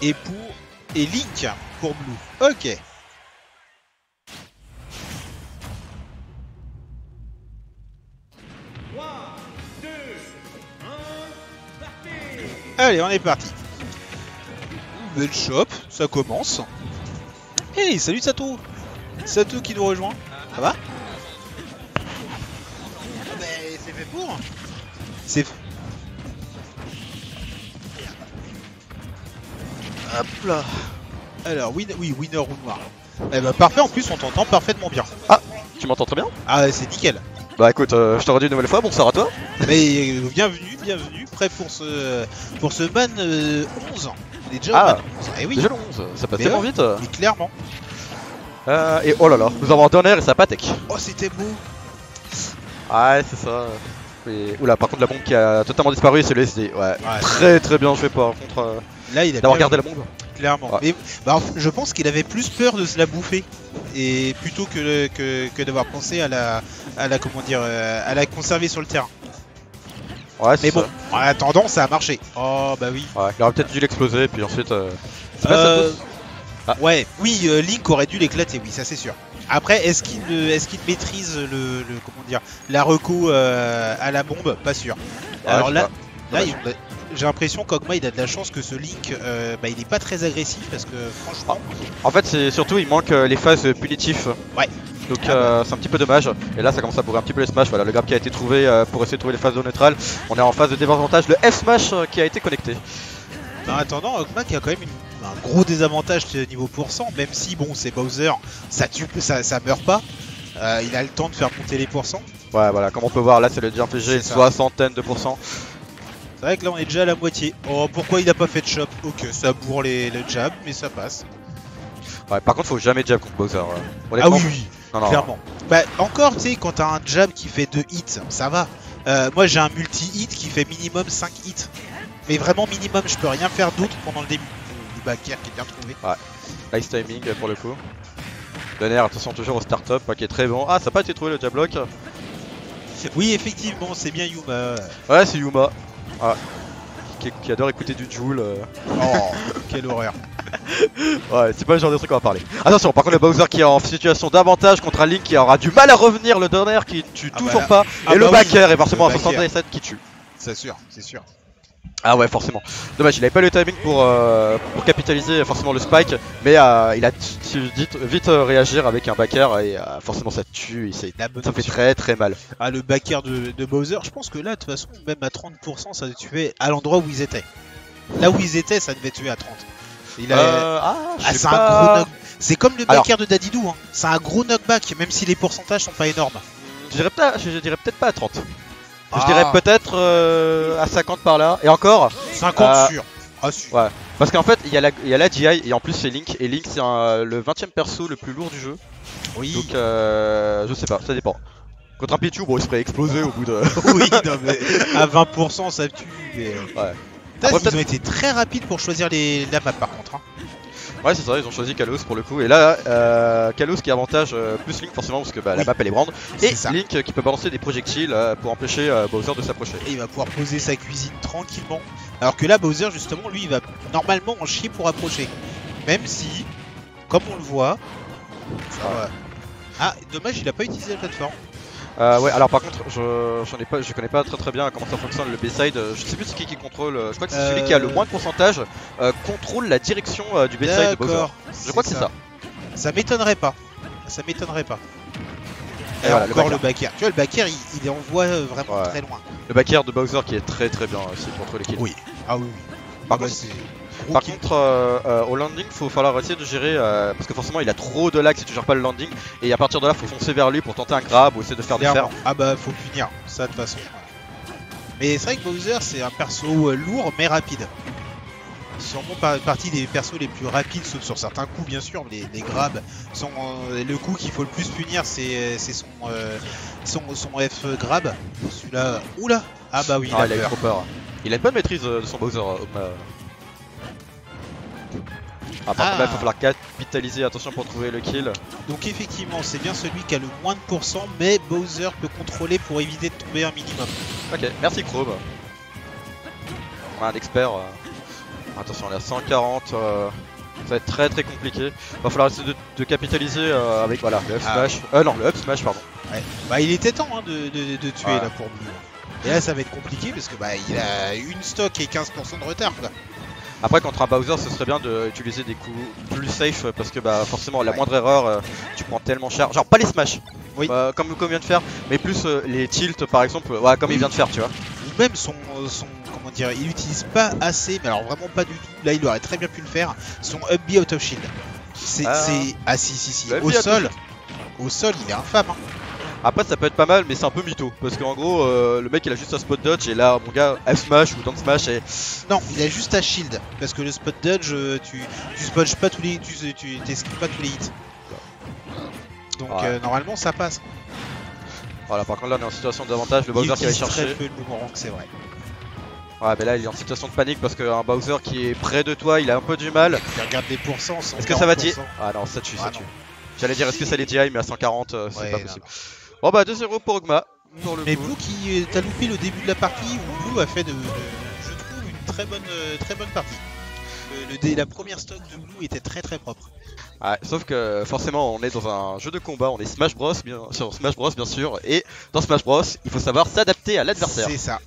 et Link pour Blue. Ok. Allez, on est parti. Nouvelle shop, ça commence. Hey, salut Sato. Sato qui nous rejoint. Ça va? C'est fait pour. C'est... Hop là. Alors, oui, winner ou noir. Eh bah parfait, en plus on t'entend parfaitement bien. Ah, tu m'entends très bien? Ah, c'est nickel. Bah écoute, je te redis une nouvelle fois, bonsoir à toi. Mais bienvenue, prêt pour ce ban 11. On est déjà Ah, au ban 11. Eh oui. déjà le 11, ça passe Mais tellement ouais, vite. Mais clairement. Et oh là là, nous avons un donner et sa patek. Oh, c'était beau. Ouais, c'est ça. Et... Oula, par contre la bombe qui a totalement disparu, c'est le SD. Ouais, Ouais, très bien joué par contre. là, il a d'avoir bien gardé la bombe. clairement. Ouais. Mais bah, je pense qu'il avait plus peur de se la bouffer et plutôt que d'avoir pensé à la comment dire à la conserver sur le terrain. Ouais, c'est Mais bon, ça. en attendant, ça a marché. Oh bah oui. Ouais, il aurait peut-être dû l'exploser et puis ensuite. C'est pas ça. Ah. Ouais, oui, Link aurait dû l'éclater, oui, ça c'est sûr. Après, est-ce qu'il maîtrise le comment dire la reco à la bombe? Pas sûr. Ouais, Alors je là, sais pas. j'ai l'impression qu'Ogma il a de la chance que ce Link, bah, il est pas très agressif parce que franchement, En fait, c'est surtout il manque les phases punitives. ouais. Donc c'est un petit peu dommage. Et là, ça commence à bourrer un petit peu les smash. Voilà, le grab qui a été trouvé pour essayer de trouver les phases de neutral. On est en phase de désavantage. Le F-smash qui a été connecté. En attendant, Ogma qui a quand même un gros désavantage niveau pourcent, même si bon, c'est Bowser, ça meurt pas. Il a le temps de faire monter les pourcents. Ouais, voilà, comme on peut voir, là c'est le DRPG, une soixantaine de pourcents. C'est vrai que là on est déjà à la moitié. Oh, pourquoi il a pas fait de shop? Ok, ça bourre le jab, mais ça passe. Ouais, par contre, faut jamais jab contre Bowser. Ah oui, oui, non, non, clairement. Bah, encore, tu sais, quand t'as un jab qui fait 2 hits, ça va. Moi j'ai un multi-hit qui fait minimum 5 hits. Mais vraiment minimum, je peux rien faire d'autre pendant le début. Le backer qui est bien trouvé. Ouais, nice timing pour le coup. Donner, attention toujours au start-up qui est très bon. Ah, ça n'a pas été trouvé le jab lock. Oui, effectivement, c'est bien Yuma. Ouais, c'est Yuma. Ah. Qui adore écouter du Joule. Oh, quelle horreur. Ouais, c'est pas le genre de truc qu'on va parler. Attention, par contre, le Bowser qui est en situation d'avantage contre un Link qui aura du mal à revenir, le donner qui tue toujours pas, et le backer est forcément à 77 qui tue. C'est sûr, c'est sûr. Ah ouais, forcément. Dommage, il avait pas le timing pour capitaliser forcément le spike, mais il a su vite réagir avec un backer et forcément ça tue, ça fait très très mal. Ah, le backer de Bowser, je pense que là, de toute façon, même à 30%, ça devait tuer à l'endroit où ils étaient. Là où ils étaient, ça devait tuer à 30. C'est comme le backer de Dadidou, hein. C'est un gros knockback, même si les pourcentages sont pas énormes. Je dirais peut-être pas à 30. Je dirais peut-être à 50 par là. Et encore 50 sûr. Ah, sûr. Ouais. Parce qu'en fait, il y a la GI et en plus c'est Link. Et Link c'est le 20ème perso le plus lourd du jeu. Oui. Donc je sais pas, ça dépend. Contre un Pichu, bon il se ferait exploser au bout de... Oui, non mais à 20% ça tue. Mais... Ouais. Après, ils ont été très rapides pour choisir la map par contre. Hein. Ouais, c'est ça, ils ont choisi Kalos pour le coup. Et là, Kalos qui avantage plus Link forcément parce que la map elle est grande. Et Link qui peut balancer des projectiles pour empêcher Bowser de s'approcher. Et il va pouvoir poser sa cuisine tranquillement. Alors que là, Bowser justement, lui, il va normalement en chier pour approcher. Même si, comme on le voit, ça va. Ah, dommage, il a pas utilisé la plateforme. Ouais, alors par contre, je connais pas très bien comment ça fonctionne le B-side. Je sais plus qui contrôle. Je crois que c'est celui qui a le moins de pourcentage contrôle la direction du B-side de Bowser. Je crois que c'est ça. Ça m'étonnerait pas. Ça m'étonnerait pas. Et voilà, encore le backer. Tu vois, le backer il envoie vraiment très loin. Le backer de Bowser qui est très bien aussi contre les kills. Oui. Ah oui. Par contre, au landing, faut falloir essayer de gérer parce que forcément il a trop de lag si tu gères pas le landing. Et à partir de là, faut foncer vers lui pour tenter un grab ou essayer de faire des fers. Ah bah faut punir ça de toute façon. Mais c'est vrai que Bowser c'est un perso lourd mais rapide. Sûrement partie des persos les plus rapides, sauf sur certains coups bien sûr. Les grabs sont le coup qu'il faut le plus punir, c'est son F grab. Celui-là, oula. Ah bah oui, il a trop peur. Il a une bonne maîtrise de son Bowser. Par contre là il faut falloir capitaliser, attention pour trouver le kill. Donc effectivement c'est bien celui qui a le moins de pourcent, mais Bowser peut contrôler pour éviter de tomber un minimum. Ok, merci Chrome. Un expert. Attention, on est à 140. Ça va être très compliqué. Va falloir essayer de capitaliser avec voilà, le up smash. Non, le up smash, pardon. Ouais. Bah, il était temps hein, de tuer Ouais. là pour Blue. Et là, ça va être compliqué parce que bah, il a une stock et 15% de retard quoi. Après, contre un Bowser, ce serait bien d'utiliser des coups plus safe parce que bah forcément, la Ouais. moindre erreur, tu prends tellement cher. Genre, pas les smash, Oui. comme il vient de faire, mais plus les tilts par exemple, ouais, comme Oui. il vient de faire, tu vois. Ou même son comment dire, il utilise pas assez, mais alors vraiment pas du tout. Là, il aurait très bien pu le faire. Son up B out of shield. Si. Le up B Au out of sol. Au sol, il est infâme. Hein. Après, ça peut être pas mal, mais c'est un peu mytho parce qu'en gros, le mec il a juste un spot dodge et là, mon gars, F smash ou down smash et Non, il a juste à shield. Parce que le spot dodge, tu spodges pas tous les. Tu t'esquives pas tous les hits. Donc Ouais. normalement ça passe. voilà. Par contre, là, on est en situation d'avantage. Le Il Bowser qui va utilise chercher. très peu le boomerang, c'est vrai. Ouais, mais là, il est en situation de panique parce qu'un Bowser qui est près de toi, il a un peu du mal. Il regarde les pourcents. Est-ce que ça va dire? Ah non, ça tue, ça Ah tue. non. J'allais dire, est-ce que ça les DI, mais à 140, c'est Ouais, pas non, possible. Bon, bah 2-0 pour Ogma. Pour le Mais coup. Blue qui t'a loupé le début de la partie où Blue a fait je trouve une très bonne partie. La première stock de Blue était très propre. Ouais, sauf que forcément, on est dans un jeu de combat, on est Smash Bros, sur Smash Bros bien sûr, et dans Smash Bros, il faut savoir s'adapter à l'adversaire. C'est ça.